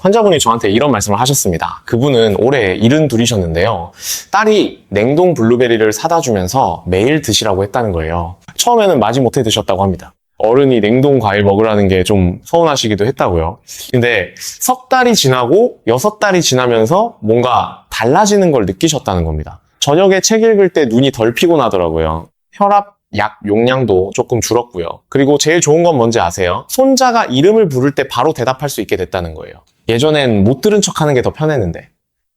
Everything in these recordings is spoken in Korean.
환자분이 저한테 이런 말씀을 하셨습니다. 그분은 올해 72이셨는데요. 딸이 냉동 블루베리를 사다 주면서 매일 드시라고 했다는 거예요. 처음에는 마지못해 드셨다고 합니다. 어른이 냉동 과일 먹으라는 게 좀 서운하시기도 했다고요. 근데 석 달이 지나고 6달이 지나면서 뭔가 달라지는 걸 느끼셨다는 겁니다. 저녁에 책 읽을 때 눈이 덜 피곤하더라고요. 혈압 약 용량도 조금 줄었고요. 그리고 제일 좋은 건 뭔지 아세요? 손자가 이름을 부를 때 바로 대답할 수 있게 됐다는 거예요. 예전엔 못 들은 척 하는 게 더 편했는데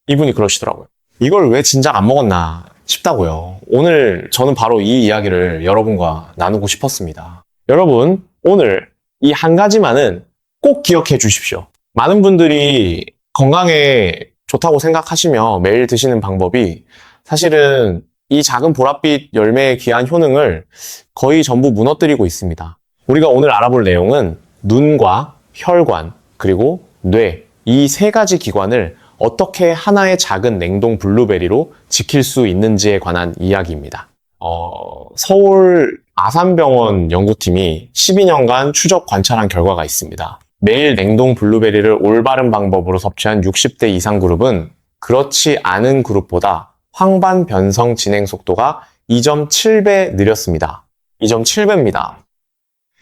이분이 그러시더라고요. 이걸 왜 진작 안 먹었나 싶다고요. 오늘 저는 바로 이 이야기를 여러분과 나누고 싶었습니다. 여러분, 오늘 이 한 가지만은 꼭 기억해 주십시오. 많은 분들이 건강에 좋다고 생각하시며 매일 드시는 방법이 사실은 이 작은 보랏빛 열매의 귀한 효능을 거의 전부 무너뜨리고 있습니다. 우리가 오늘 알아볼 내용은 눈과 혈관, 그리고 뇌, 이 세 가지 기관을 어떻게 하나의 작은 냉동 블루베리로 지킬 수 있는지에 관한 이야기입니다. 서울 아산병원 연구팀이 12년간 추적 관찰한 결과가 있습니다. 매일 냉동 블루베리를 올바른 방법으로 섭취한 60대 이상 그룹은 그렇지 않은 그룹보다 황반 변성 진행 속도가 2.7배 느렸습니다. 2.7배입니다.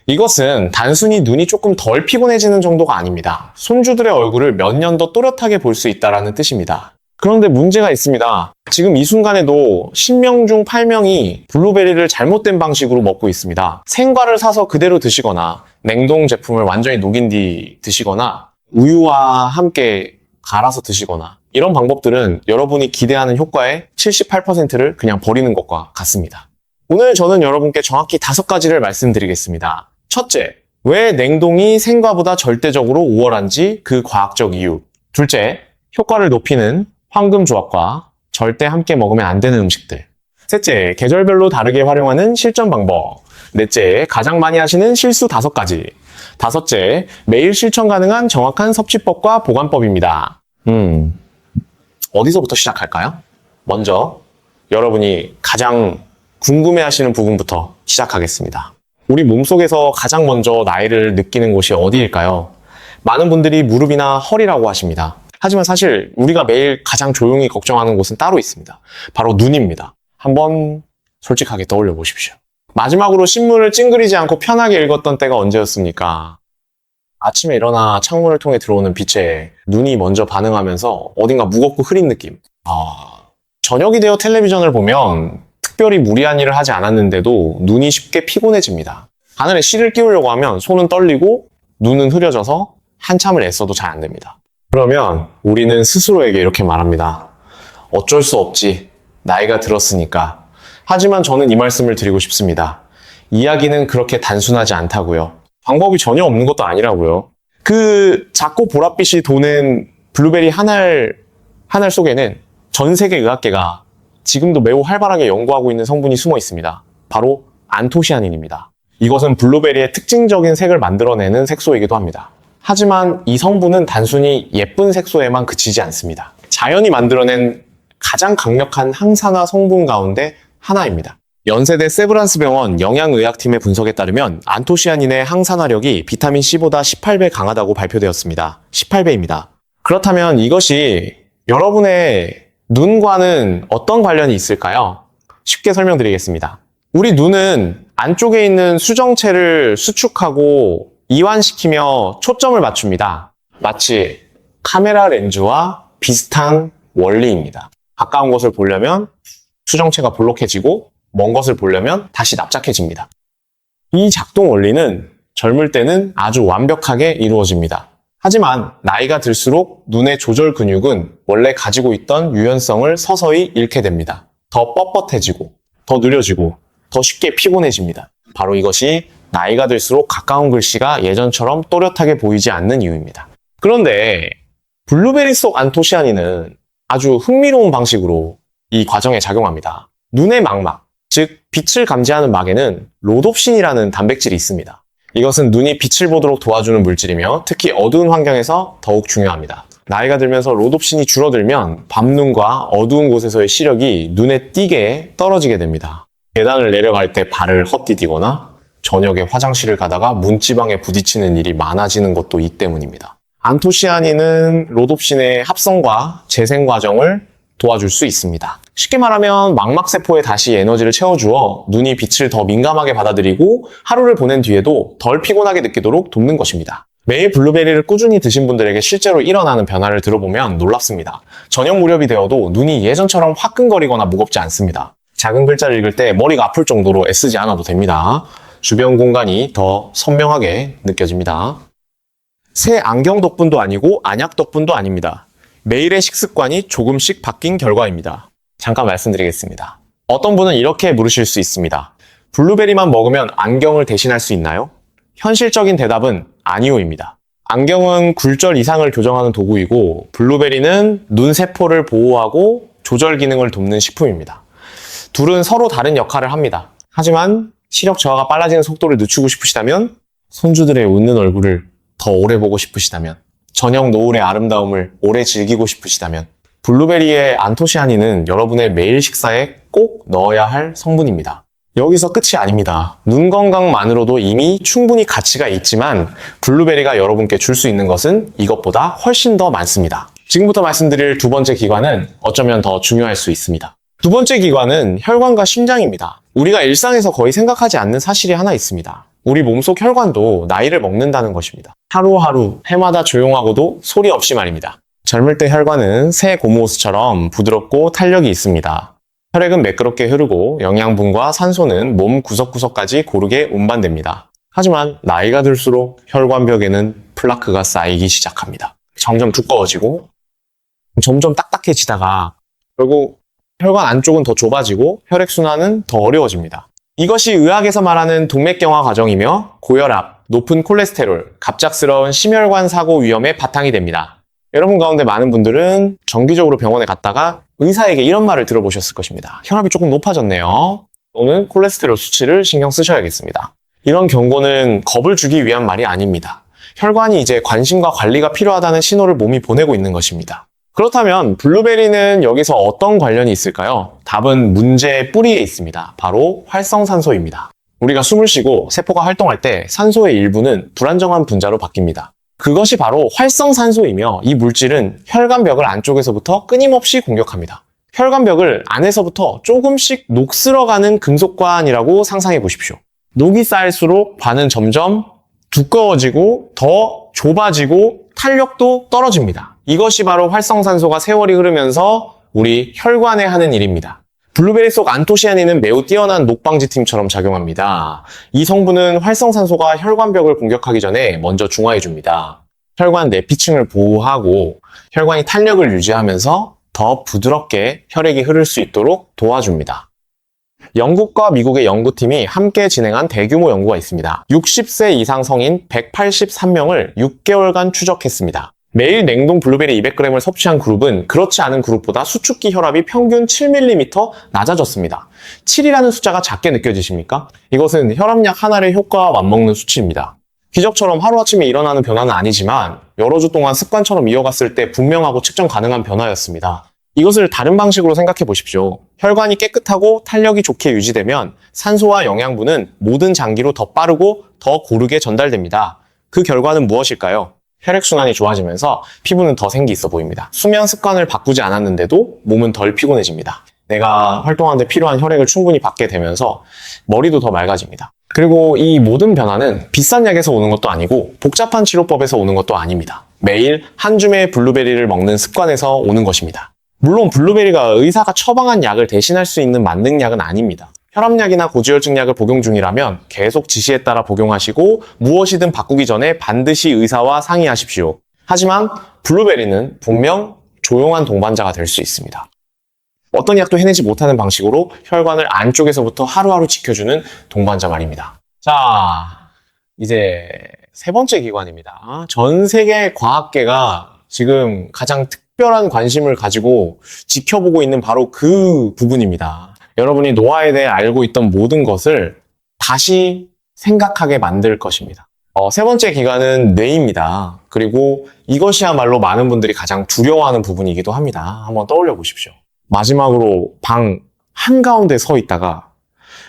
이것은 단순히 눈이 조금 덜 피곤해지는 정도가 아닙니다. 손주들의 얼굴을 몇 년 더 또렷하게 볼 수 있다는 뜻입니다. 그런데 문제가 있습니다. 지금 이 순간에도 10명 중 8명이 블루베리를 잘못된 방식으로 먹고 있습니다. 생과를 사서 그대로 드시거나 냉동 제품을 완전히 녹인 뒤 드시거나 우유와 함께 갈아서 드시거나 이런 방법들은 여러분이 기대하는 효과의 78%를 그냥 버리는 것과 같습니다. 오늘 저는 여러분께 정확히 5가지를 말씀드리겠습니다. 첫째, 왜 냉동이 생과보다 절대적으로 우월한지 그 과학적 이유. 둘째, 효과를 높이는 황금 조합과 절대 함께 먹으면 안 되는 음식들. 셋째, 계절별로 다르게 활용하는 실전 방법. 넷째, 가장 많이 하시는 실수 5가지. 다섯째, 매일 실천 가능한 정확한 섭취법과 보관법입니다. 어디서부터 시작할까요? 먼저 여러분이 가장 궁금해하시는 부분부터 시작하겠습니다. 우리 몸속에서 가장 먼저 나이를 느끼는 곳이 어디일까요? 많은 분들이 무릎이나 허리라고 하십니다. 하지만 사실 우리가 매일 가장 조용히 걱정하는 곳은 따로 있습니다. 바로 눈입니다. 한번 솔직하게 떠올려 보십시오. 마지막으로 신문을 찡그리지 않고 편하게 읽었던 때가 언제였습니까? 아침에 일어나 창문을 통해 들어오는 빛에 눈이 먼저 반응하면서 어딘가 무겁고 흐린 느낌. 저녁이 되어 텔레비전을 보면 특별히 무리한 일을 하지 않았는데도 눈이 쉽게 피곤해집니다. 바늘에 실을 끼우려고 하면 손은 떨리고 눈은 흐려져서 한참을 애써도 잘 안 됩니다. 그러면 우리는 스스로에게 이렇게 말합니다. 어쩔 수 없지. 나이가 들었으니까. 하지만 저는 이 말씀을 드리고 싶습니다. 이야기는 그렇게 단순하지 않다고요. 방법이 전혀 없는 것도 아니라고요. 그 작고 보랏빛이 도는 블루베리 한 알 속에는 전 세계 의학계가 지금도 매우 활발하게 연구하고 있는 성분이 숨어 있습니다. 바로 안토시아닌입니다. 이것은 블루베리의 특징적인 색을 만들어내는 색소이기도 합니다. 하지만 이 성분은 단순히 예쁜 색소에만 그치지 않습니다. 자연이 만들어낸 가장 강력한 항산화 성분 가운데 하나입니다. 연세대 세브란스 병원 영양의학팀의 분석에 따르면 안토시아닌의 항산화력이 비타민 C보다 18배 강하다고 발표되었습니다. 18배입니다. 그렇다면 이것이 여러분의 눈과는 어떤 관련이 있을까요? 쉽게 설명드리겠습니다. 우리 눈은 안쪽에 있는 수정체를 수축하고 이완시키며 초점을 맞춥니다. 마치 카메라 렌즈와 비슷한 원리입니다. 가까운 것을 보려면 수정체가 볼록해지고 먼 것을 보려면 다시 납작해집니다. 이 작동 원리는 젊을 때는 아주 완벽하게 이루어집니다. 하지만 나이가 들수록 눈의 조절 근육은 원래 가지고 있던 유연성을 서서히 잃게 됩니다. 더 뻣뻣해지고, 더 느려지고, 더 쉽게 피곤해집니다. 바로 이것이 나이가 들수록 가까운 글씨가 예전처럼 또렷하게 보이지 않는 이유입니다. 그런데 블루베리 속 안토시아닌은 아주 흥미로운 방식으로 이 과정에 작용합니다. 눈의 망막, 즉 빛을 감지하는 막에는 로놉신이라는 단백질이 있습니다. 이것은 눈이 빛을 보도록 도와주는 물질이며 특히 어두운 환경에서 더욱 중요합니다. 나이가 들면서 로놉신이 줄어들면 밤눈과 어두운 곳에서의 시력이 눈에 띄게 떨어지게 됩니다. 계단을 내려갈 때 발을 헛디디거나 저녁에 화장실을 가다가 문지방에 부딪히는 일이 많아지는 것도 이 때문입니다. 안토시아닌은 로놉신의 합성과 재생 과정을 도와줄 수 있습니다. 쉽게 말하면 망막세포에 다시 에너지를 채워주어 눈이 빛을 더 민감하게 받아들이고 하루를 보낸 뒤에도 덜 피곤하게 느끼도록 돕는 것입니다. 매일 블루베리를 꾸준히 드신 분들에게 실제로 일어나는 변화를 들어보면 놀랍습니다. 저녁 무렵이 되어도 눈이 예전처럼 화끈거리거나 무겁지 않습니다. 작은 글자를 읽을 때 머리가 아플 정도로 애쓰지 않아도 됩니다. 주변 공간이 더 선명하게 느껴집니다. 새 안경 덕분도 아니고 안약 덕분도 아닙니다. 매일의 식습관이 조금씩 바뀐 결과입니다. 잠깐 말씀드리겠습니다. 어떤 분은 이렇게 물으실 수 있습니다. 블루베리만 먹으면 안경을 대신할 수 있나요? 현실적인 대답은 아니오입니다. 안경은 굴절 이상을 교정하는 도구이고 블루베리는 눈 세포를 보호하고 조절 기능을 돕는 식품입니다. 둘은 서로 다른 역할을 합니다. 하지만 시력 저하가 빨라지는 속도를 늦추고 싶으시다면, 손주들의 웃는 얼굴을 더 오래 보고 싶으시다면, 저녁 노을의 아름다움을 오래 즐기고 싶으시다면 블루베리의 안토시아닌은 여러분의 매일 식사에 꼭 넣어야 할 성분입니다. 여기서 끝이 아닙니다. 눈 건강만으로도 이미 충분히 가치가 있지만 블루베리가 여러분께 줄 수 있는 것은 이것보다 훨씬 더 많습니다. 지금부터 말씀드릴 두 번째 기관은 어쩌면 더 중요할 수 있습니다. 두 번째 기관은 혈관과 심장입니다. 우리가 일상에서 거의 생각하지 않는 사실이 하나 있습니다. 우리 몸속 혈관도 나이를 먹는다는 것입니다. 하루하루 해마다 조용하고도 소리 없이 말입니다. 젊을 때 혈관은 새 고무호스처럼 부드럽고 탄력이 있습니다. 혈액은 매끄럽게 흐르고 영양분과 산소는 몸 구석구석까지 고르게 운반됩니다. 하지만 나이가 들수록 혈관벽에는 플라크가 쌓이기 시작합니다. 점점 두꺼워지고 점점 딱딱해지다가 결국 혈관 안쪽은 더 좁아지고 혈액순환은 더 어려워집니다. 이것이 의학에서 말하는 동맥경화 과정이며 고혈압, 높은 콜레스테롤, 갑작스러운 심혈관 사고 위험의 바탕이 됩니다. 여러분 가운데 많은 분들은 정기적으로 병원에 갔다가 의사에게 이런 말을 들어보셨을 것입니다. 혈압이 조금 높아졌네요. 또는 콜레스테롤 수치를 신경 쓰셔야겠습니다. 이런 경고는 겁을 주기 위한 말이 아닙니다. 혈관이 이제 관심과 관리가 필요하다는 신호를 몸이 보내고 있는 것입니다. 그렇다면 블루베리는 여기서 어떤 관련이 있을까요? 답은 문제의 뿌리에 있습니다. 바로 활성산소입니다. 우리가 숨을 쉬고 세포가 활동할 때 산소의 일부는 불안정한 분자로 바뀝니다. 그것이 바로 활성산소이며 이 물질은 혈관벽을 안쪽에서부터 끊임없이 공격합니다. 혈관벽을 안에서부터 조금씩 녹슬어가는 금속관이라고 상상해 보십시오. 녹이 쌓일수록 관은 점점 두꺼워지고 더 좁아지고 탄력도 떨어집니다. 이것이 바로 활성산소가 세월이 흐르면서 우리 혈관에 하는 일입니다. 블루베리 속 안토시아닌은 매우 뛰어난 녹방지팀처럼 작용합니다. 이 성분은 활성산소가 혈관벽을 공격하기 전에 먼저 중화해줍니다. 혈관 내피층을 보호하고 혈관이 탄력을 유지하면서 더 부드럽게 혈액이 흐를 수 있도록 도와줍니다. 영국과 미국의 연구팀이 함께 진행한 대규모 연구가 있습니다. 60세 이상 성인 183명을 6개월간 추적했습니다. 매일 냉동 블루베리 200g을 섭취한 그룹은 그렇지 않은 그룹보다 수축기 혈압이 평균 7mm 낮아졌습니다. 7이라는 숫자가 작게 느껴지십니까? 이것은 혈압약 하나의 효과와 맞먹는 수치입니다. 기적처럼 하루아침에 일어나는 변화는 아니지만 여러 주 동안 습관처럼 이어갔을 때 분명하고 측정 가능한 변화였습니다. 이것을 다른 방식으로 생각해 보십시오. 혈관이 깨끗하고 탄력이 좋게 유지되면 산소와 영양분은 모든 장기로 더 빠르고 더 고르게 전달됩니다. 그 결과는 무엇일까요? 혈액순환이 좋아지면서 피부는 더 생기 있어 보입니다. 수면 습관을 바꾸지 않았는데도 몸은 덜 피곤해집니다. 내가 활동하는데 필요한 혈액을 충분히 받게 되면서 머리도 더 맑아집니다. 그리고 이 모든 변화는 비싼 약에서 오는 것도 아니고 복잡한 치료법에서 오는 것도 아닙니다. 매일 한 줌의 블루베리를 먹는 습관에서 오는 것입니다. 물론 블루베리가 의사가 처방한 약을 대신할 수 있는 만능약은 아닙니다. 혈압약이나 고지혈증 약을 복용 중이라면 계속 지시에 따라 복용하시고 무엇이든 바꾸기 전에 반드시 의사와 상의하십시오. 하지만 블루베리는 분명 조용한 동반자가 될 수 있습니다. 어떤 약도 해내지 못하는 방식으로 혈관을 안쪽에서부터 하루하루 지켜주는 동반자 말입니다. 자, 이제 세 번째 기관입니다. 전 세계 과학계가 지금 가장 특별한 관심을 가지고 지켜보고 있는 바로 그 부분입니다. 여러분이 노화에 대해 알고 있던 모든 것을 다시 생각하게 만들 것입니다. 세 번째 기관은 뇌입니다. 그리고 이것이야말로 많은 분들이 가장 두려워하는 부분이기도 합니다. 한번 떠올려 보십시오. 마지막으로 방 한가운데 서 있다가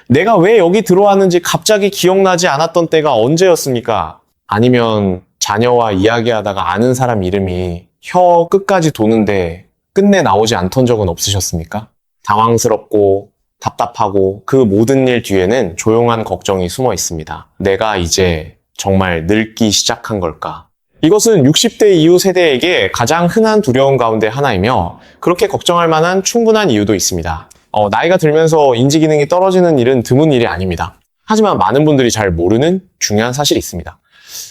내가 왜 여기 들어왔는지 갑자기 기억나지 않았던 때가 언제였습니까? 아니면 자녀와 이야기하다가 아는 사람 이름이 혀 끝까지 도는데 끝내 나오지 않던 적은 없으셨습니까? 당황스럽고 답답하고 그 모든 일 뒤에는 조용한 걱정이 숨어 있습니다. 내가 이제 정말 늙기 시작한 걸까? 이것은 60대 이후 세대에게 가장 흔한 두려움 가운데 하나이며 그렇게 걱정할 만한 충분한 이유도 있습니다. 나이가 들면서 인지 기능이 떨어지는 일은 드문 일이 아닙니다. 하지만 많은 분들이 잘 모르는 중요한 사실이 있습니다.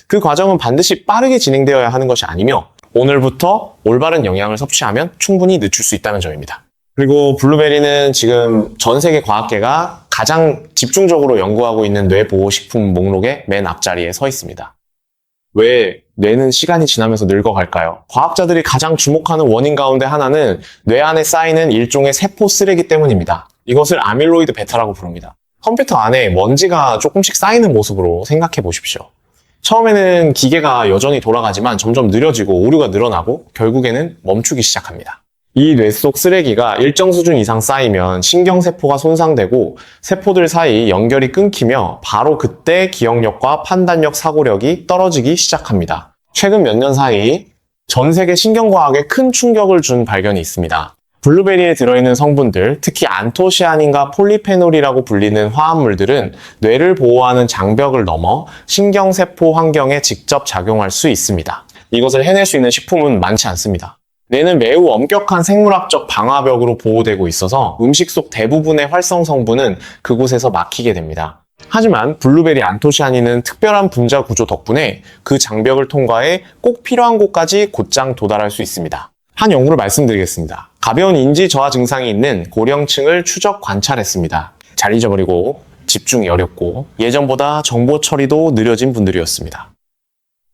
그 과정은 반드시 빠르게 진행되어야 하는 것이 아니며 오늘부터 올바른 영양을 섭취하면 충분히 늦출 수 있다는 점입니다. 그리고 블루베리는 지금 전 세계 과학계가 가장 집중적으로 연구하고 있는 뇌보호식품 목록의 맨 앞자리에 서 있습니다. 왜 뇌는 시간이 지나면서 늙어갈까요? 과학자들이 가장 주목하는 원인 가운데 하나는 뇌 안에 쌓이는 일종의 세포 쓰레기 때문입니다. 이것을 아밀로이드 베타라고 부릅니다. 컴퓨터 안에 먼지가 조금씩 쌓이는 모습으로 생각해 보십시오. 처음에는 기계가 여전히 돌아가지만 점점 느려지고 오류가 늘어나고 결국에는 멈추기 시작합니다. 이 뇌 속 쓰레기가 일정 수준 이상 쌓이면 신경세포가 손상되고 세포들 사이 연결이 끊기며 바로 그때 기억력과 판단력, 사고력이 떨어지기 시작합니다. 최근 몇 년 사이 전 세계 신경과학에 큰 충격을 준 발견이 있습니다. 블루베리에 들어있는 성분들, 특히 안토시아닌과 폴리페놀이라고 불리는 화합물들은 뇌를 보호하는 장벽을 넘어 신경세포 환경에 직접 작용할 수 있습니다. 이것을 해낼 수 있는 식품은 많지 않습니다. 뇌는 매우 엄격한 생물학적 방화벽으로 보호되고 있어서 음식 속 대부분의 활성 성분은 그곳에서 막히게 됩니다. 하지만 블루베리 안토시아닌은 특별한 분자 구조 덕분에 그 장벽을 통과해 꼭 필요한 곳까지 곧장 도달할 수 있습니다. 한 연구를 말씀드리겠습니다. 가벼운 인지 저하 증상이 있는 고령층을 추적 관찰했습니다. 잘 잊어버리고 집중이 어렵고 예전보다 정보 처리도 느려진 분들이었습니다.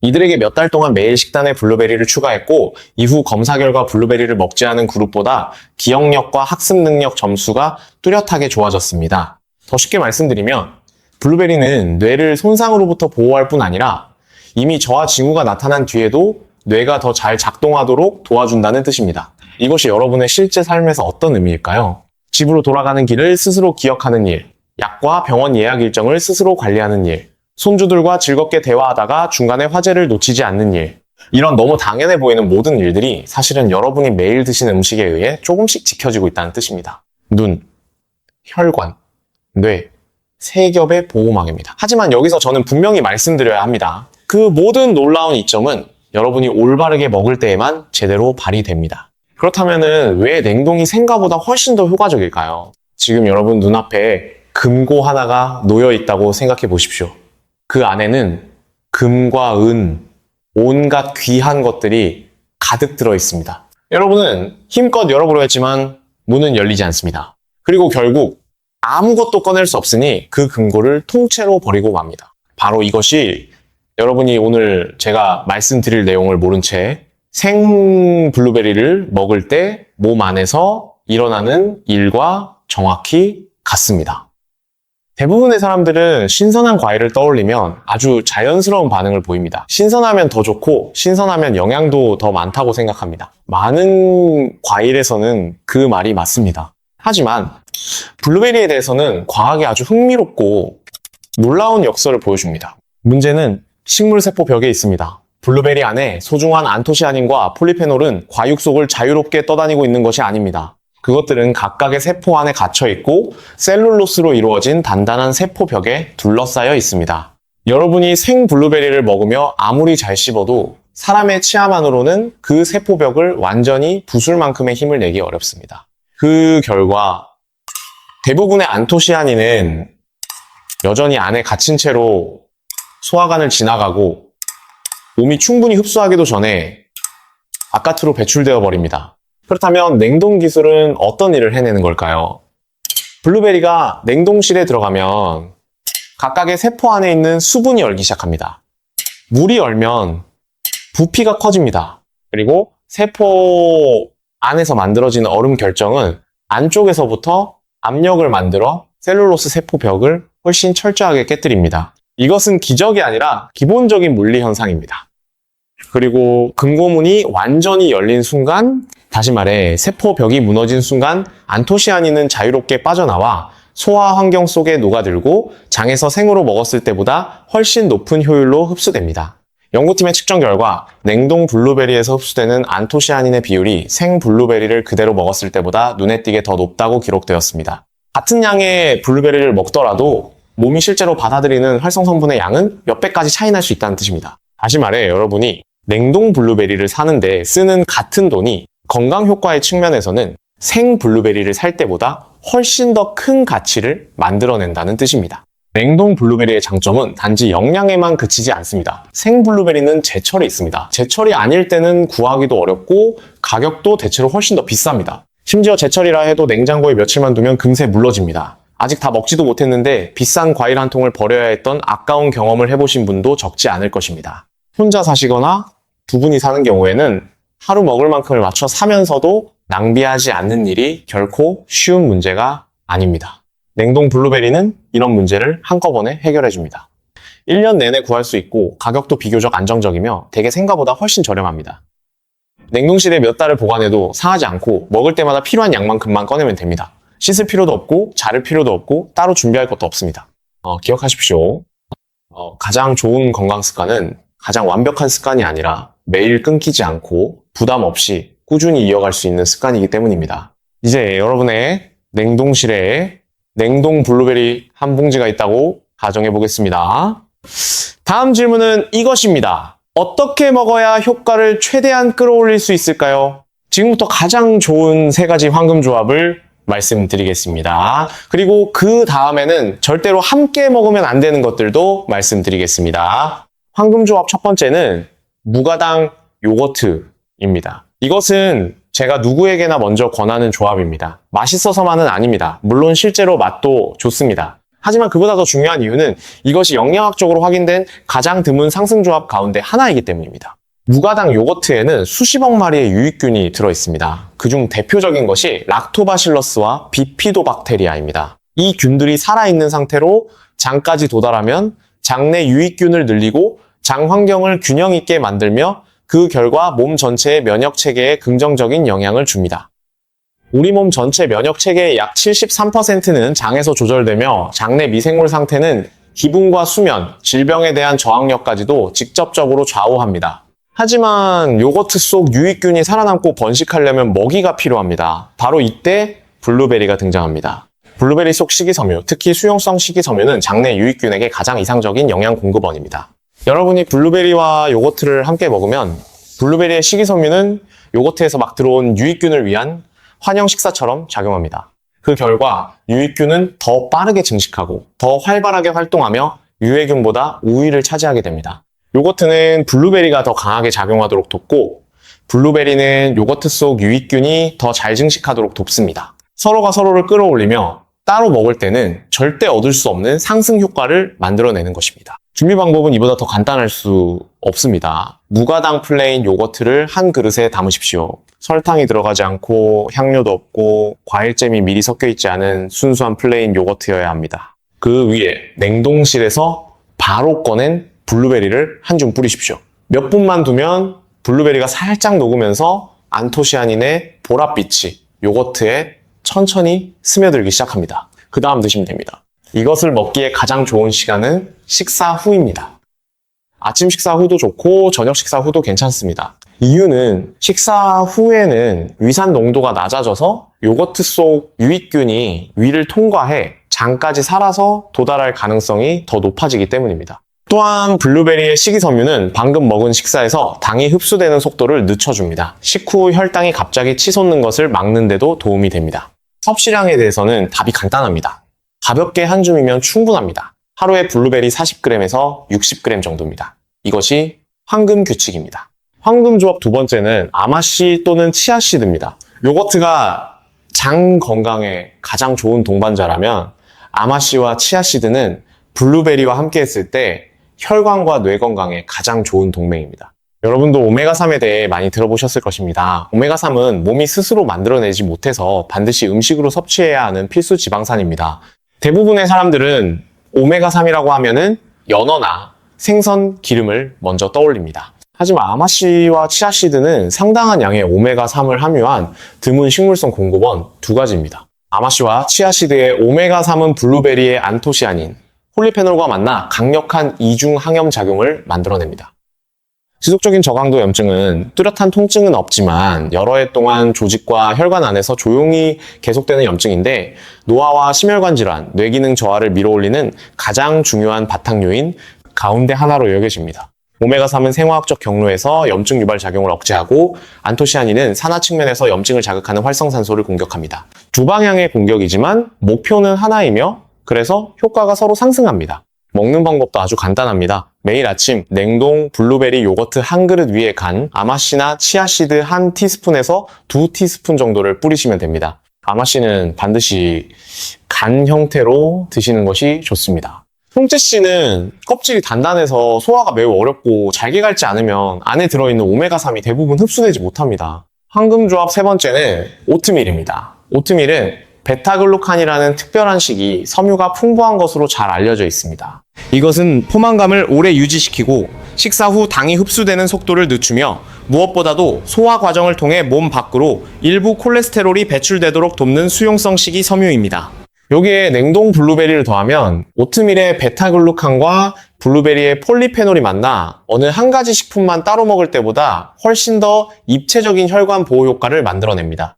이들에게 몇 달 동안 매일 식단에 블루베리를 추가했고 이후 검사 결과 블루베리를 먹지 않은 그룹보다 기억력과 학습 능력 점수가 뚜렷하게 좋아졌습니다. 더 쉽게 말씀드리면 블루베리는 뇌를 손상으로부터 보호할 뿐 아니라 이미 저하 징후가 나타난 뒤에도 뇌가 더 잘 작동하도록 도와준다는 뜻입니다. 이것이 여러분의 실제 삶에서 어떤 의미일까요? 집으로 돌아가는 길을 스스로 기억하는 일, 약과 병원 예약 일정을 스스로 관리하는 일, 손주들과 즐겁게 대화하다가 중간에 화제를 놓치지 않는 일. 이런 너무 당연해 보이는 모든 일들이 사실은 여러분이 매일 드시는 음식에 의해 조금씩 지켜지고 있다는 뜻입니다. 눈, 혈관, 뇌, 세 겹의 보호막입니다. 하지만 여기서 저는 분명히 말씀드려야 합니다. 그 모든 놀라운 이점은 여러분이 올바르게 먹을 때에만 제대로 발휘됩니다. 그렇다면 왜 냉동이 생가보다 훨씬 더 효과적일까요? 지금 여러분 눈앞에 금고 하나가 놓여 있다고 생각해 보십시오. 그 안에는 금과 은, 온갖 귀한 것들이 가득 들어 있습니다. 여러분은 힘껏 열어보려 했지만 문은 열리지 않습니다. 그리고 결국 아무것도 꺼낼 수 없으니 그 금고를 통째로 버리고 맙니다. 바로 이것이 여러분이 오늘 제가 말씀드릴 내용을 모른 채 생 블루베리를 먹을 때 몸 안에서 일어나는 일과 정확히 같습니다. 대부분의 사람들은 신선한 과일을 떠올리면 아주 자연스러운 반응을 보입니다. 신선하면 더 좋고 신선하면 영양도 더 많다고 생각합니다. 많은 과일에서는 그 말이 맞습니다. 하지만 블루베리에 대해서는 과학이 아주 흥미롭고 놀라운 역사를 보여줍니다. 문제는 식물세포 벽에 있습니다. 블루베리 안에 소중한 안토시아닌과 폴리페놀은 과육 속을 자유롭게 떠다니고 있는 것이 아닙니다. 그것들은 각각의 세포 안에 갇혀 있고 셀룰로스로 이루어진 단단한 세포벽에 둘러싸여 있습니다. 여러분이 생 블루베리를 먹으며 아무리 잘 씹어도 사람의 치아만으로는 그 세포벽을 완전히 부술 만큼의 힘을 내기 어렵습니다. 그 결과 대부분의 안토시아닌은 여전히 안에 갇힌 채로 소화관을 지나가고 몸이 충분히 흡수하기도 전에 바깥으로 배출되어 버립니다. 그렇다면 냉동 기술은 어떤 일을 해내는 걸까요? 블루베리가 냉동실에 들어가면 각각의 세포 안에 있는 수분이 얼기 시작합니다. 물이 얼면 부피가 커집니다. 그리고 세포 안에서 만들어지는 얼음 결정은 안쪽에서부터 압력을 만들어 셀룰로스 세포벽을 훨씬 철저하게 깨뜨립니다. 이것은 기적이 아니라 기본적인 물리 현상입니다. 그리고 금고문이 완전히 열린 순간, 다시 말해 세포벽이 무너진 순간 안토시아닌은 자유롭게 빠져나와 소화 환경 속에 녹아들고 장에서 생으로 먹었을 때보다 훨씬 높은 효율로 흡수됩니다. 연구팀의 측정 결과 냉동 블루베리에서 흡수되는 안토시아닌의 비율이 생 블루베리를 그대로 먹었을 때보다 눈에 띄게 더 높다고 기록되었습니다. 같은 양의 블루베리를 먹더라도 몸이 실제로 받아들이는 활성 성분의 양은 몇 배까지 차이 날 수 있다는 뜻입니다. 다시 말해 여러분이 냉동 블루베리를 사는데 쓰는 같은 돈이 건강 효과의 측면에서는 생 블루베리를 살 때보다 훨씬 더 큰 가치를 만들어낸다는 뜻입니다. 냉동 블루베리의 장점은 단지 영양에만 그치지 않습니다. 생 블루베리는 제철에 있습니다. 제철이 아닐 때는 구하기도 어렵고 가격도 대체로 훨씬 더 비쌉니다. 심지어 제철이라 해도 냉장고에 며칠만 두면 금세 물러집니다. 아직 다 먹지도 못했는데 비싼 과일 한 통을 버려야 했던 아까운 경험을 해보신 분도 적지 않을 것입니다. 혼자 사시거나 두 분이 사는 경우에는 하루 먹을 만큼을 맞춰 사면서도 낭비하지 않는 일이 결코 쉬운 문제가 아닙니다. 냉동 블루베리는 이런 문제를 한꺼번에 해결해줍니다. 1년 내내 구할 수 있고 가격도 비교적 안정적이며 대개 생각보다 훨씬 저렴합니다. 냉동실에 몇 달을 보관해도 상하지 않고 먹을 때마다 필요한 양만큼만 꺼내면 됩니다. 씻을 필요도 없고 자를 필요도 없고 따로 준비할 것도 없습니다. 기억하십시오. 가장 좋은 건강 습관은 가장 완벽한 습관이 아니라 매일 끊기지 않고 부담 없이 꾸준히 이어갈 수 있는 습관이기 때문입니다. 이제 여러분의 냉동실에 냉동 블루베리 한 봉지가 있다고 가정해 보겠습니다. 다음 질문은 이것입니다. 어떻게 먹어야 효과를 최대한 끌어올릴 수 있을까요? 지금부터 가장 좋은 세 가지 황금 조합을 말씀드리겠습니다. 그리고 그 다음에는 절대로 함께 먹으면 안 되는 것들도 말씀드리겠습니다. 황금 조합 첫 번째는 무가당 요거트입니다. 이것은 제가 누구에게나 먼저 권하는 조합입니다. 맛있어서만은 아닙니다. 물론 실제로 맛도 좋습니다. 하지만 그보다 더 중요한 이유는 이것이 영양학적으로 확인된 가장 드문 상승 조합 가운데 하나이기 때문입니다. 무가당 요거트에는 수십억 마리의 유익균이 들어있습니다. 그중 대표적인 것이 락토바실러스와 비피도박테리아입니다. 이 균들이 살아있는 상태로 장까지 도달하면 장내 유익균을 늘리고 장 환경을 균형 있게 만들며 그 결과 몸 전체의 면역 체계에 긍정적인 영향을 줍니다. 우리 몸 전체 면역 체계의 약 73%는 장에서 조절되며 장내 미생물 상태는 기분과 수면, 질병에 대한 저항력까지도 직접적으로 좌우합니다. 하지만 요거트 속 유익균이 살아남고 번식하려면 먹이가 필요합니다. 바로 이때 블루베리가 등장합니다. 블루베리 속 식이섬유, 특히 수용성 식이섬유는 장내 유익균에게 가장 이상적인 영양 공급원입니다. 여러분이 블루베리와 요거트를 함께 먹으면 블루베리의 식이섬유는 요거트에서 막 들어온 유익균을 위한 환영 식사처럼 작용합니다. 그 결과 유익균은 더 빠르게 증식하고 더 활발하게 활동하며 유해균보다 우위를 차지하게 됩니다. 요거트는 블루베리가 더 강하게 작용하도록 돕고 블루베리는 요거트 속 유익균이 더 잘 증식하도록 돕습니다. 서로가 서로를 끌어올리며 따로 먹을 때는 절대 얻을 수 없는 상승 효과를 만들어내는 것입니다. 준비 방법은 이보다 더 간단할 수 없습니다. 무가당 플레인 요거트를 한 그릇에 담으십시오. 설탕이 들어가지 않고 향료도 없고 과일잼이 미리 섞여 있지 않은 순수한 플레인 요거트여야 합니다. 그 위에 냉동실에서 바로 꺼낸 블루베리를 한 줌 뿌리십시오. 몇 분만 두면 블루베리가 살짝 녹으면서 안토시아닌의 보랏빛이 요거트에 천천히 스며들기 시작합니다. 그 다음 드시면 됩니다. 이것을 먹기에 가장 좋은 시간은 식사 후입니다. 아침 식사 후도 좋고 저녁 식사 후도 괜찮습니다. 이유는 식사 후에는 위산 농도가 낮아져서 요거트 속 유익균이 위를 통과해 장까지 살아서 도달할 가능성이 더 높아지기 때문입니다. 또한 블루베리의 식이섬유는 방금 먹은 식사에서 당이 흡수되는 속도를 늦춰줍니다. 식후 혈당이 갑자기 치솟는 것을 막는 데도 도움이 됩니다. 섭취량에 대해서는 답이 간단합니다. 가볍게 한 줌이면 충분합니다. 하루에 블루베리 40g에서 60g 정도입니다. 이것이 황금 규칙입니다. 황금 조합 두 번째는 아마씨 또는 치아씨드입니다. 요거트가 장 건강에 가장 좋은 동반자라면 아마씨와 치아씨드는 블루베리와 함께 했을 때 혈관과 뇌 건강에 가장 좋은 동맹입니다. 여러분도 오메가3에 대해 많이 들어보셨을 것입니다. 오메가3은 몸이 스스로 만들어내지 못해서 반드시 음식으로 섭취해야 하는 필수 지방산입니다. 대부분의 사람들은 오메가3이라고 하면은 연어나 생선 기름을 먼저 떠올립니다. 하지만 아마씨와 치아씨드는 상당한 양의 오메가3을 함유한 드문 식물성 공급원 두 가지입니다. 아마씨와 치아씨드의 오메가3은 블루베리의 안토시아닌, 폴리페놀과 만나 강력한 이중 항염 작용을 만들어냅니다. 지속적인 저강도 염증은 뚜렷한 통증은 없지만 여러 해 동안 조직과 혈관 안에서 조용히 계속되는 염증인데 노화와 심혈관 질환, 뇌기능 저하를 밀어올리는 가장 중요한 바탕 요인 가운데 하나로 여겨집니다. 오메가3은 생화학적 경로에서 염증 유발 작용을 억제하고 안토시아닌은 산화 측면에서 염증을 자극하는 활성산소를 공격합니다. 두 방향의 공격이지만 목표는 하나이며 그래서 효과가 서로 상승합니다. 먹는 방법도 아주 간단합니다. 매일 아침 냉동 블루베리 요거트 한 그릇 위에 간 아마씨나 치아씨드 한 티스푼에서 2티스푼 정도를 뿌리시면 됩니다. 아마씨는 반드시 간 형태로 드시는 것이 좋습니다. 홍채씨는 껍질이 단단해서 소화가 매우 어렵고 잘게 갈지 않으면 안에 들어있는 오메가3이 대부분 흡수되지 못합니다. 황금조합 세 번째는 오트밀입니다. 오트밀은 베타글루칸이라는 특별한 식이 섬유가 풍부한 것으로 잘 알려져 있습니다. 이것은 포만감을 오래 유지시키고 식사 후 당이 흡수되는 속도를 늦추며 무엇보다도 소화 과정을 통해 몸 밖으로 일부 콜레스테롤이 배출되도록 돕는 수용성 식이 섬유입니다. 여기에 냉동 블루베리를 더하면 오트밀의 베타글루칸과 블루베리의 폴리페놀이 만나 어느 한 가지 식품만 따로 먹을 때보다 훨씬 더 입체적인 혈관 보호 효과를 만들어냅니다.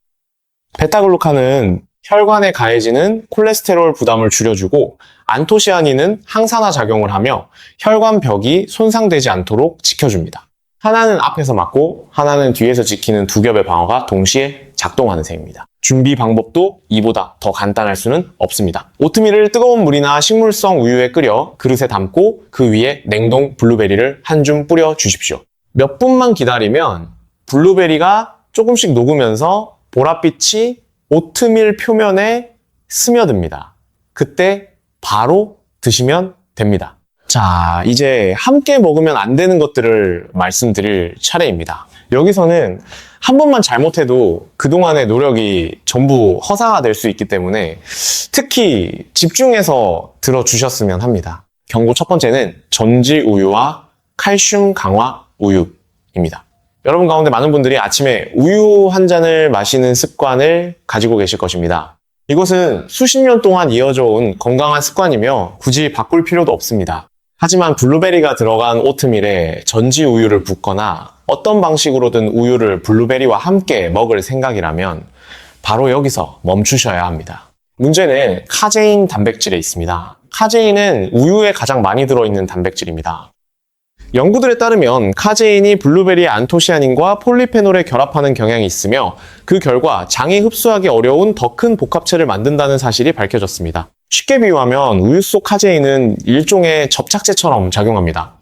베타글루칸은 혈관에 가해지는 콜레스테롤 부담을 줄여주고 안토시아닌은 항산화 작용을 하며 혈관 벽이 손상되지 않도록 지켜줍니다. 하나는 앞에서 막고 하나는 뒤에서 지키는 두 겹의 방어가 동시에 작동하는 셈입니다. 준비 방법도 이보다 더 간단할 수는 없습니다. 오트밀을 뜨거운 물이나 식물성 우유에 끓여 그릇에 담고 그 위에 냉동 블루베리를 한 줌 뿌려 주십시오. 몇 분만 기다리면 블루베리가 조금씩 녹으면서 보랏빛이 오트밀 표면에 스며듭니다. 그때 바로 드시면 됩니다. 자, 이제 함께 먹으면 안 되는 것들을 말씀드릴 차례입니다. 여기서는 한 번만 잘못해도 그동안의 노력이 전부 허사가 될 수 있기 때문에 특히 집중해서 들어주셨으면 합니다. 경고 첫 번째는 전지 우유와 칼슘 강화 우유입니다. 여러분 가운데 많은 분들이 아침에 우유 한 잔을 마시는 습관을 가지고 계실 것입니다. 이것은 수십 년 동안 이어져 온 건강한 습관이며 굳이 바꿀 필요도 없습니다. 하지만 블루베리가 들어간 오트밀에 전지 우유를 붓거나 어떤 방식으로든 우유를 블루베리와 함께 먹을 생각이라면 바로 여기서 멈추셔야 합니다. 문제는 카제인 단백질에 있습니다. 카제인은 우유에 가장 많이 들어있는 단백질입니다. 연구들에 따르면 카제인이 블루베리의 안토시아닌과 폴리페놀에 결합하는 경향이 있으며 그 결과 장이 흡수하기 어려운 더 큰 복합체를 만든다는 사실이 밝혀졌습니다. 쉽게 비유하면 우유 속 카제인은 일종의 접착제처럼 작용합니다.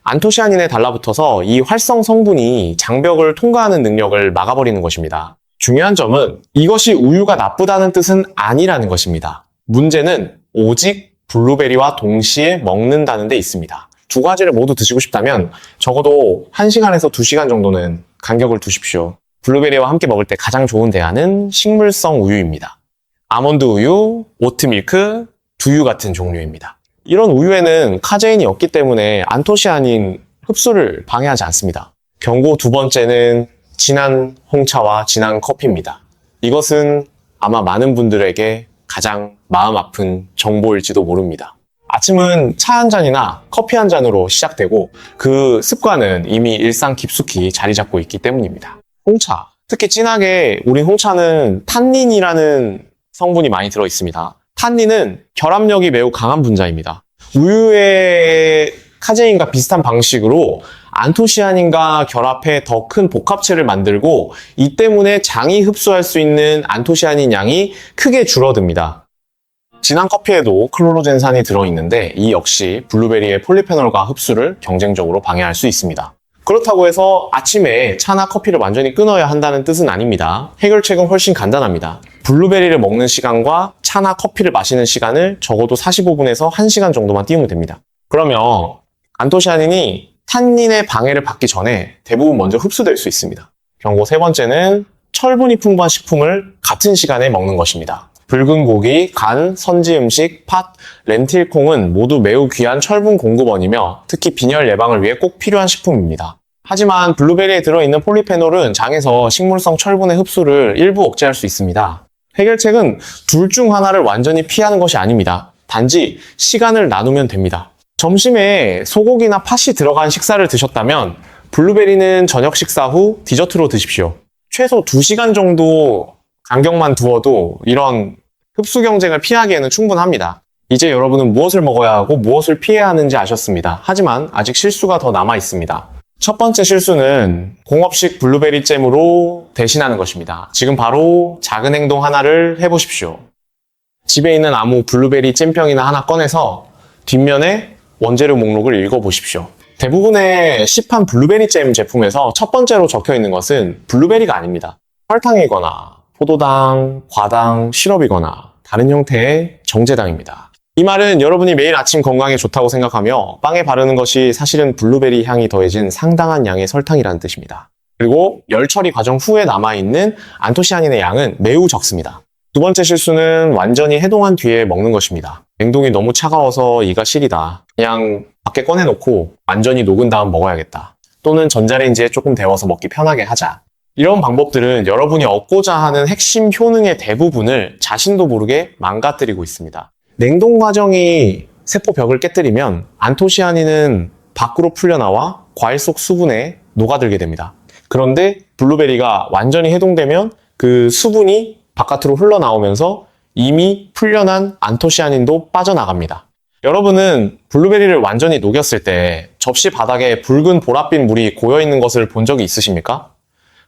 안토시아닌에 달라붙어서 이 활성 성분이 장벽을 통과하는 능력을 막아버리는 것입니다. 중요한 점은 이것이 우유가 나쁘다는 뜻은 아니라는 것입니다. 문제는 오직 블루베리와 동시에 먹는다는 데 있습니다. 두 가지를 모두 드시고 싶다면 적어도 1시간에서 2시간 정도는 간격을 두십시오. 블루베리와 함께 먹을 때 가장 좋은 대안은 식물성 우유입니다. 아몬드 우유, 오트밀크, 두유 같은 종류입니다. 이런 우유에는 카제인이 없기 때문에 안토시아닌 흡수를 방해하지 않습니다. 경고 두 번째는 진한 홍차와 진한 커피입니다. 이것은 아마 많은 분들에게 가장 마음 아픈 정보일지도 모릅니다. 아침은 차 한 잔이나 커피 한 잔으로 시작되고 그 습관은 이미 일상 깊숙이 자리 잡고 있기 때문입니다. 홍차, 특히 진하게 우린 홍차는 탄닌이라는 성분이 많이 들어 있습니다. 탄닌은 결합력이 매우 강한 분자입니다. 우유의 카제인과 비슷한 방식으로 안토시아닌과 결합해 더 큰 복합체를 만들고 이 때문에 장이 흡수할 수 있는 안토시아닌 양이 크게 줄어듭니다. 진한 커피에도 클로로젠산이 들어있는데 이 역시 블루베리의 폴리페놀과 흡수를 경쟁적으로 방해할 수 있습니다. 그렇다고 해서 아침에 차나 커피를 완전히 끊어야 한다는 뜻은 아닙니다. 해결책은 훨씬 간단합니다. 블루베리를 먹는 시간과 차나 커피를 마시는 시간을 적어도 45분에서 1시간 정도만 띄우면 됩니다. 그러면 안토시아닌이 탄닌의 방해를 받기 전에 대부분 먼저 흡수될 수 있습니다. 경고 세 번째는 철분이 풍부한 식품을 같은 시간에 먹는 것입니다. 붉은 고기, 간, 선지 음식, 팥, 렌틸콩은 모두 매우 귀한 철분 공급원이며 특히 빈혈 예방을 위해 꼭 필요한 식품입니다. 하지만 블루베리에 들어있는 폴리페놀은 장에서 식물성 철분의 흡수를 일부 억제할 수 있습니다. 해결책은 둘 중 하나를 완전히 피하는 것이 아닙니다. 단지 시간을 나누면 됩니다. 점심에 소고기나 팥이 들어간 식사를 드셨다면 블루베리는 저녁 식사 후 디저트로 드십시오. 최소 2시간 정도 간격만 두어도 이런 흡수 경쟁을 피하기에는 충분합니다. 이제 여러분은 무엇을 먹어야 하고 무엇을 피해야 하는지 아셨습니다. 하지만 아직 실수가 더 남아 있습니다. 첫 번째 실수는 공업식 블루베리 잼으로 대신하는 것입니다. 지금 바로 작은 행동 하나를 해보십시오. 집에 있는 아무 블루베리 잼병이나 하나 꺼내서 뒷면에 원재료 목록을 읽어보십시오. 대부분의 시판 블루베리 잼 제품에서 첫 번째로 적혀 있는 것은 블루베리가 아닙니다. 설탕이거나 포도당, 과당, 시럽이거나 다른 형태의 정제당입니다. 이 말은 여러분이 매일 아침 건강에 좋다고 생각하며 빵에 바르는 것이 사실은 블루베리 향이 더해진 상당한 양의 설탕이라는 뜻입니다. 그리고 열 처리 과정 후에 남아있는 안토시아닌의 양은 매우 적습니다. 두 번째 실수는 완전히 해동한 뒤에 먹는 것입니다. 냉동이 너무 차가워서 이가 시리다. 그냥 밖에 꺼내놓고 완전히 녹은 다음 먹어야겠다. 또는 전자레인지에 조금 데워서 먹기 편하게 하자. 이런 방법들은 여러분이 얻고자 하는 핵심 효능의 대부분을 자신도 모르게 망가뜨리고 있습니다. 냉동 과정이 세포 벽을 깨뜨리면 안토시아닌은 밖으로 풀려나와 과일 속 수분에 녹아들게 됩니다. 그런데 블루베리가 완전히 해동되면 그 수분이 바깥으로 흘러나오면서 이미 풀려난 안토시아닌도 빠져나갑니다. 여러분은 블루베리를 완전히 녹였을 때 접시 바닥에 붉은 보랏빛 물이 고여있는 것을 본 적이 있으십니까?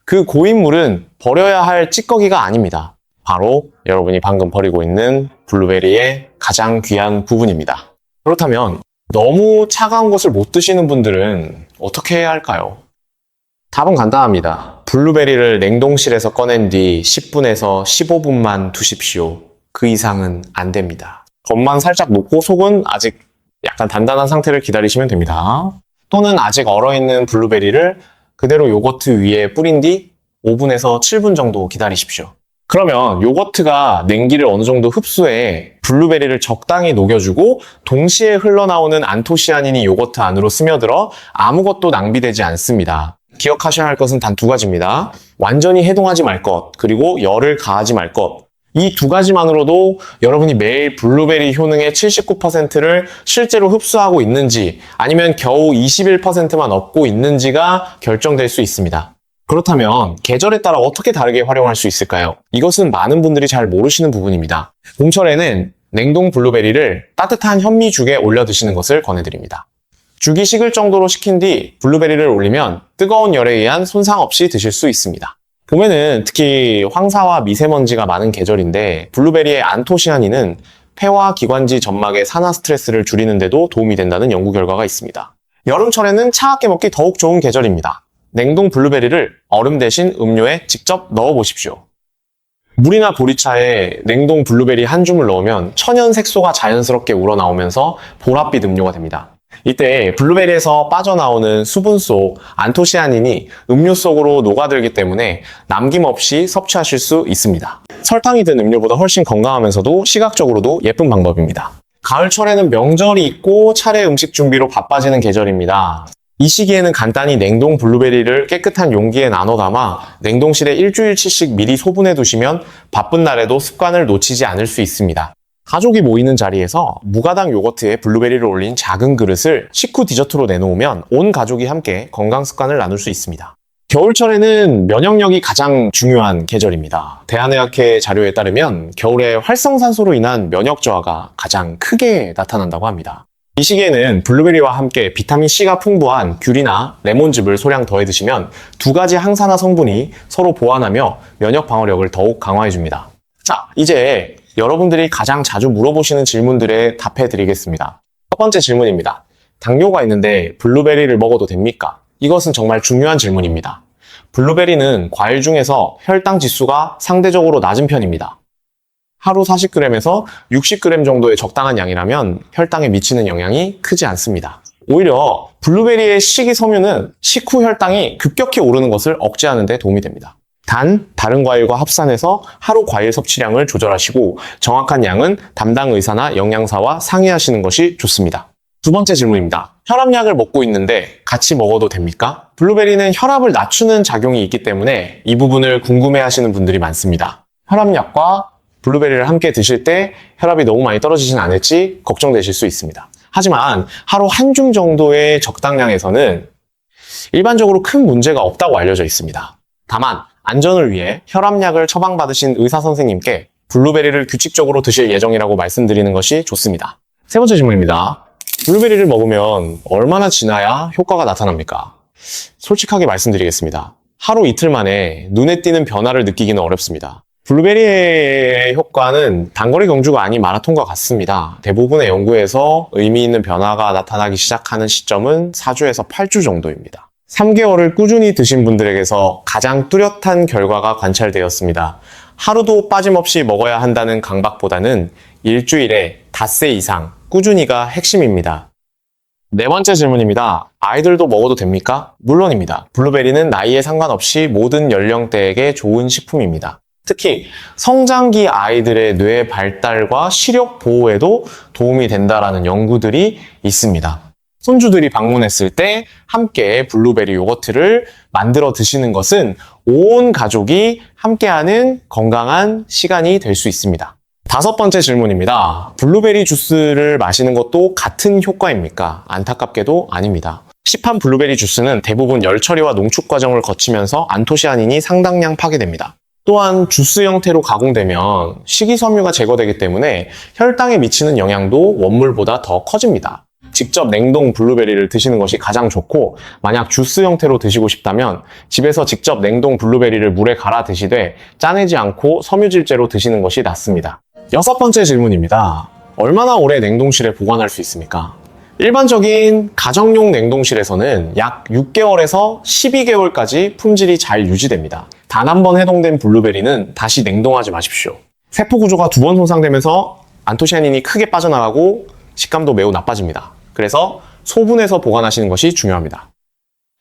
그 고인 물은 버려야 할 찌꺼기가 아닙니다. 바로 여러분이 방금 버리고 있는 블루베리의 가장 귀한 부분입니다. 그렇다면 너무 차가운 것을 못 드시는 분들은 어떻게 해야 할까요? 답은 간단합니다. 블루베리를 냉동실에서 꺼낸 뒤 10분에서 15분만 두십시오. 그 이상은 안 됩니다. 겉만 살짝 녹고 속은 아직 약간 단단한 상태를 기다리시면 됩니다. 또는 아직 얼어있는 블루베리를 그대로 요거트 위에 뿌린 뒤 5분에서 7분 정도 기다리십시오. 그러면 요거트가 냉기를 어느 정도 흡수해 블루베리를 적당히 녹여주고 동시에 흘러나오는 안토시아닌이 요거트 안으로 스며들어 아무것도 낭비되지 않습니다. 기억하셔야 할 것은 단 2가지입니다. 완전히 해동하지 말 것, 그리고 열을 가하지 말 것. 이 2가지만으로도 여러분이 매일 블루베리 효능의 79%를 실제로 흡수하고 있는지 아니면 겨우 21%만 얻고 있는지가 결정될 수 있습니다. 그렇다면 계절에 따라 어떻게 다르게 활용할 수 있을까요? 이것은 많은 분들이 잘 모르시는 부분입니다. 봄철에는 냉동 블루베리를 따뜻한 현미죽에 올려 드시는 것을 권해드립니다. 죽이 식을 정도로 식힌 뒤 블루베리를 올리면 뜨거운 열에 의한 손상 없이 드실 수 있습니다. 봄에는 특히 황사와 미세먼지가 많은 계절인데 블루베리의 안토시아닌은 폐와 기관지 점막의 산화 스트레스를 줄이는 데도 도움이 된다는 연구 결과가 있습니다. 여름철에는 차갑게 먹기 더욱 좋은 계절입니다. 냉동 블루베리를 얼음 대신 음료에 직접 넣어보십시오. 물이나 보리차에 냉동 블루베리 한 줌을 넣으면 천연 색소가 자연스럽게 우러나오면서 보랏빛 음료가 됩니다. 이때 블루베리에서 빠져나오는 수분 속 안토시아닌이 음료 속으로 녹아들기 때문에 남김없이 섭취하실 수 있습니다. 설탕이 든 음료보다 훨씬 건강하면서도 시각적으로도 예쁜 방법입니다. 가을철에는 명절이 있고 차례 음식 준비로 바빠지는 계절입니다. 이 시기에는 간단히 냉동 블루베리를 깨끗한 용기에 나눠 담아 냉동실에 일주일치씩 미리 소분해 두시면 바쁜 날에도 습관을 놓치지 않을 수 있습니다. 가족이 모이는 자리에서 무가당 요거트에 블루베리를 올린 작은 그릇을 식후 디저트로 내놓으면 온 가족이 함께 건강 습관을 나눌 수 있습니다. 겨울철에는 면역력이 가장 중요한 계절입니다. 대한의학회 자료에 따르면 겨울에 활성산소로 인한 면역 저하가 가장 크게 나타난다고 합니다. 이 시기에는 블루베리와 함께 비타민C가 풍부한 귤이나 레몬즙을 소량 더해 드시면 2가지 항산화 성분이 서로 보완하며 면역 방어력을 더욱 강화해줍니다. 자, 이제 여러분들이 가장 자주 물어보시는 질문들에 답해 드리겠습니다. 첫 번째 질문입니다. 당뇨가 있는데 블루베리를 먹어도 됩니까? 이것은 정말 중요한 질문입니다. 블루베리는 과일 중에서 혈당 지수가 상대적으로 낮은 편입니다. 하루 40g에서 60g 정도의 적당한 양이라면 혈당에 미치는 영향이 크지 않습니다. 오히려 블루베리의 식이섬유는 식후 혈당이 급격히 오르는 것을 억제하는 데 도움이 됩니다. 단, 다른 과일과 합산해서 하루 과일 섭취량을 조절하시고 정확한 양은 담당 의사나 영양사와 상의하시는 것이 좋습니다. 두 번째 질문입니다. 혈압약을 먹고 있는데 같이 먹어도 됩니까? 블루베리는 혈압을 낮추는 작용이 있기 때문에 이 부분을 궁금해하시는 분들이 많습니다. 혈압약과 블루베리를 함께 드실 때 혈압이 너무 많이 떨어지진 않을지 걱정되실 수 있습니다. 하지만 하루 한 줌 정도의 적당량에서는 일반적으로 큰 문제가 없다고 알려져 있습니다. 다만 안전을 위해 혈압약을 처방받으신 의사 선생님께 블루베리를 규칙적으로 드실 예정이라고 말씀드리는 것이 좋습니다. 세 번째 질문입니다. 블루베리를 먹으면 얼마나 지나야 효과가 나타납니까? 솔직하게 말씀드리겠습니다. 하루 이틀 만에 눈에 띄는 변화를 느끼기는 어렵습니다. 블루베리의 효과는 단거리 경주가 아닌 마라톤과 같습니다. 대부분의 연구에서 의미 있는 변화가 나타나기 시작하는 시점은 4주에서 8주 정도입니다. 3개월을 꾸준히 드신 분들에게서 가장 뚜렷한 결과가 관찰되었습니다. 하루도 빠짐없이 먹어야 한다는 강박보다는 일주일에 닷새 이상 꾸준히가 핵심입니다. 네 번째 질문입니다. 아이들도 먹어도 됩니까? 물론입니다. 블루베리는 나이에 상관없이 모든 연령대에게 좋은 식품입니다. 특히 성장기 아이들의 뇌 발달과 시력 보호에도 도움이 된다는 연구들이 있습니다. 손주들이 방문했을 때 함께 블루베리 요거트를 만들어 드시는 것은 온 가족이 함께하는 건강한 시간이 될 수 있습니다. 다섯 번째 질문입니다. 블루베리 주스를 마시는 것도 같은 효과입니까? 안타깝게도 아닙니다. 시판 블루베리 주스는 대부분 열 처리와 농축 과정을 거치면서 안토시아닌이 상당량 파괴됩니다. 또한 주스 형태로 가공되면 식이섬유가 제거되기 때문에 혈당에 미치는 영향도 원물보다 더 커집니다. 직접 냉동 블루베리를 드시는 것이 가장 좋고, 만약 주스 형태로 드시고 싶다면 집에서 직접 냉동 블루베리를 물에 갈아 드시되 짜내지 않고 섬유질제로 드시는 것이 낫습니다. 여섯 번째 질문입니다. 얼마나 오래 냉동실에 보관할 수 있습니까? 일반적인 가정용 냉동실에서는 약 6개월에서 12개월까지 품질이 잘 유지됩니다. 단 한 번 해동된 블루베리는 다시 냉동하지 마십시오. 세포 구조가 두 번 손상되면서 안토시아닌이 크게 빠져나가고 식감도 매우 나빠집니다. 그래서 소분해서 보관하시는 것이 중요합니다.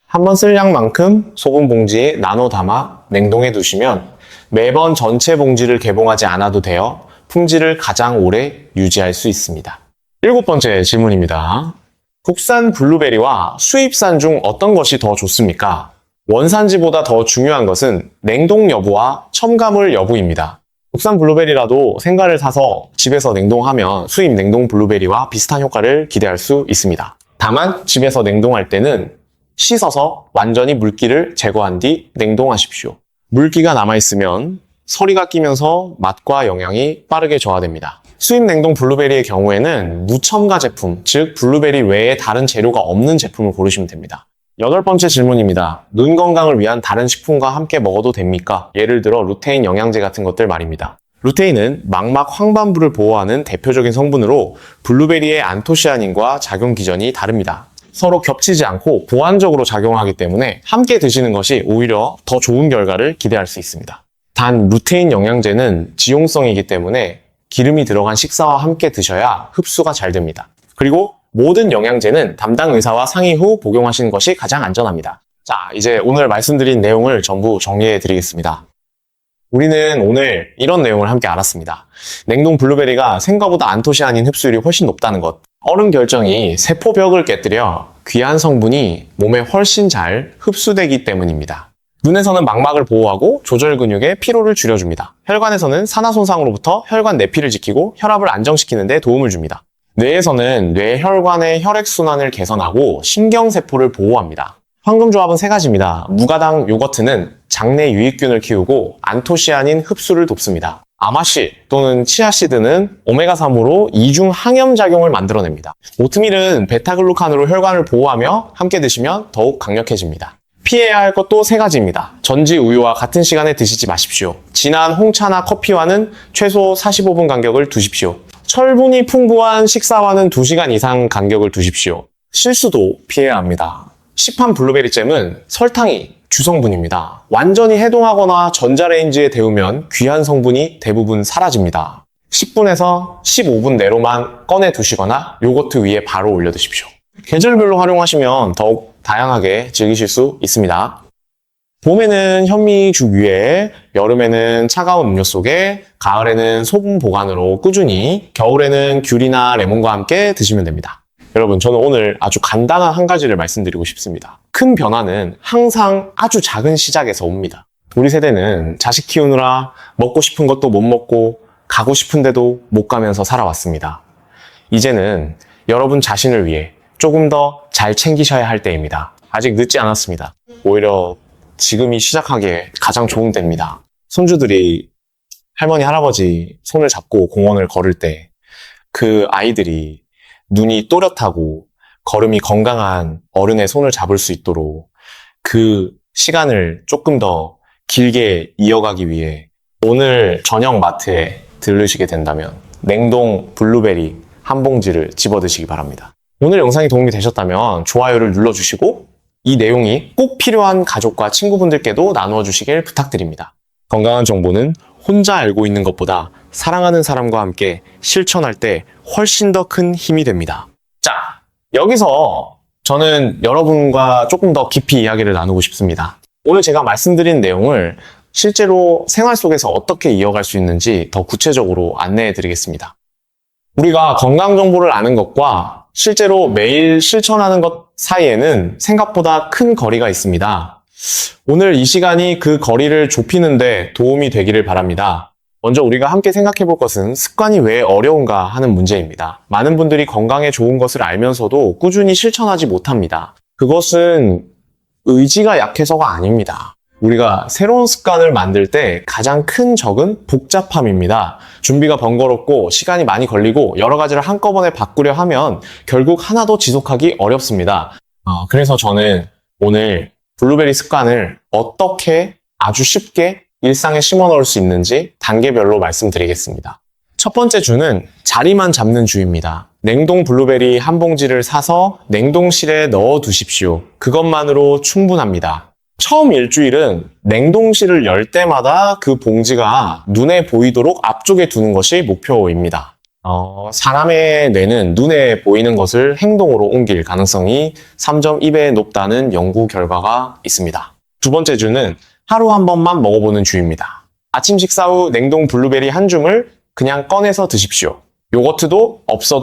한번 쓸 양만큼 소분 봉지에 나눠 담아 냉동해 두시면 매번 전체 봉지를 개봉하지 않아도 되어 품질을 가장 오래 유지할 수 있습니다. 일곱 번째 질문입니다. 국산 블루베리와 수입산 중 어떤 것이 더 좋습니까? 원산지보다 더 중요한 것은 냉동 여부와 첨가물 여부입니다. 국산 블루베리라도 생과를 사서 집에서 냉동하면 수입 냉동 블루베리와 비슷한 효과를 기대할 수 있습니다. 다만 집에서 냉동할 때는 씻어서 완전히 물기를 제거한 뒤 냉동하십시오. 물기가 남아있으면 서리가 끼면서 맛과 영양이 빠르게 저하됩니다. 수입 냉동 블루베리의 경우에는 무첨가 제품, 즉 블루베리 외에 다른 재료가 없는 제품을 고르시면 됩니다. 여덟 번째 질문입니다. 눈 건강을 위한 다른 식품과 함께 먹어도 됩니까? 예를 들어 루테인 영양제 같은 것들 말입니다. 루테인은 망막 황반부를 보호하는 대표적인 성분으로 블루베리의 안토시아닌과 작용 기전이 다릅니다. 서로 겹치지 않고 보완적으로 작용하기 때문에 함께 드시는 것이 오히려 더 좋은 결과를 기대할 수 있습니다. 단 루테인 영양제는 지용성이기 때문에 기름이 들어간 식사와 함께 드셔야 흡수가 잘 됩니다. 그리고 모든 영양제는 담당 의사와 상의 후 복용하시는 것이 가장 안전합니다. 자, 이제 오늘 말씀드린 내용을 전부 정리해 드리겠습니다. 우리는 오늘 이런 내용을 함께 알았습니다. 냉동 블루베리가 생과보다 안토시아닌 흡수율이 훨씬 높다는 것. 얼음 결정이 세포벽을 깨뜨려 귀한 성분이 몸에 훨씬 잘 흡수되기 때문입니다. 눈에서는 망막을 보호하고 조절 근육의 피로를 줄여줍니다. 혈관에서는 산화 손상으로부터 혈관 내피를 지키고 혈압을 안정시키는 데 도움을 줍니다. 뇌에서는 뇌혈관의 혈액순환을 개선하고 신경세포를 보호합니다. 황금조합은 세 가지입니다. 무가당 요거트는 장내 유익균을 키우고 안토시아닌 흡수를 돕습니다. 아마씨 또는 치아씨드는 오메가3으로 이중 항염 작용을 만들어냅니다. 오트밀은 베타글루칸으로 혈관을 보호하며 함께 드시면 더욱 강력해집니다. 피해야 할 것도 세 가지입니다. 전지 우유와 같은 시간에 드시지 마십시오. 진한 홍차나 커피와는 최소 45분 간격을 두십시오. 철분이 풍부한 식사와는 2시간 이상 간격을 두십시오. 실수도 피해야 합니다. 시판 블루베리 잼은 설탕이 주성분입니다. 완전히 해동하거나 전자레인지에 데우면 귀한 성분이 대부분 사라집니다. 10분에서 15분 내로만 꺼내 두시거나 요거트 위에 바로 올려 드십시오. 계절별로 활용하시면 더욱 다양하게 즐기실 수 있습니다. 봄에는 현미죽 위에, 여름에는 차가운 음료 속에, 가을에는 소분 보관으로 꾸준히, 겨울에는 귤이나 레몬과 함께 드시면 됩니다. 여러분, 저는 오늘 아주 간단한 한 가지를 말씀드리고 싶습니다. 큰 변화는 항상 아주 작은 시작에서 옵니다. 우리 세대는 자식 키우느라 먹고 싶은 것도 못 먹고 가고 싶은데도 못 가면서 살아왔습니다. 이제는 여러분 자신을 위해 조금 더 잘 챙기셔야 할 때입니다. 아직 늦지 않았습니다. 오히려 지금이 시작하기에 가장 좋은 때입니다. 손주들이 할머니, 할아버지 손을 잡고 공원을 걸을 때 그 아이들이 눈이 또렷하고 걸음이 건강한 어른의 손을 잡을 수 있도록 그 시간을 조금 더 길게 이어가기 위해 오늘 저녁 마트에 들르시게 된다면 냉동 블루베리 한 봉지를 집어 드시기 바랍니다. 오늘 영상이 도움이 되셨다면 좋아요를 눌러주시고 이 내용이 꼭 필요한 가족과 친구분들께도 나누어 주시길 부탁드립니다. 건강한 정보는 혼자 알고 있는 것보다 사랑하는 사람과 함께 실천할 때 훨씬 더 큰 힘이 됩니다. 자, 여기서 저는 여러분과 조금 더 깊이 이야기를 나누고 싶습니다. 오늘 제가 말씀드린 내용을 실제로 생활 속에서 어떻게 이어갈 수 있는지 더 구체적으로 안내해 드리겠습니다. 우리가 건강 정보를 아는 것과 실제로 매일 실천하는 것 사이에는 생각보다 큰 거리가 있습니다. 오늘 이 시간이 그 거리를 좁히는데 도움이 되기를 바랍니다. 먼저 우리가 함께 생각해 볼 것은 습관이 왜 어려운가 하는 문제입니다. 많은 분들이 건강에 좋은 것을 알면서도 꾸준히 실천하지 못합니다. 그것은 의지가 약해서가 아닙니다. 우리가 새로운 습관을 만들 때 가장 큰 적은 복잡함입니다. 준비가 번거롭고 시간이 많이 걸리고 여러 가지를 한꺼번에 바꾸려 하면 결국 하나도 지속하기 어렵습니다. 그래서 저는 오늘 블루베리 습관을 어떻게 아주 쉽게 일상에 심어 넣을 수 있는지 단계별로 말씀드리겠습니다. 첫 번째 주는 자리만 잡는 주입니다. 냉동 블루베리 한 봉지를 사서 냉동실에 넣어 두십시오. 그것만으로 충분합니다. 처음 일주일은 냉동실을 열 때마다 그 봉지가 눈에 보이도록 앞쪽에 두는 것이 목표입니다. 사람의 뇌는 눈에 보이는 것을 행동으로 옮길 가능성이 3.2배 높다는 연구 결과가 있습니다. 두 번째 주는 하루 한 번만 먹어보는 주입니다. 아침 식사 후 냉동 블루베리 한 줌을 그냥 꺼내서 드십시오. 요거트도 없어도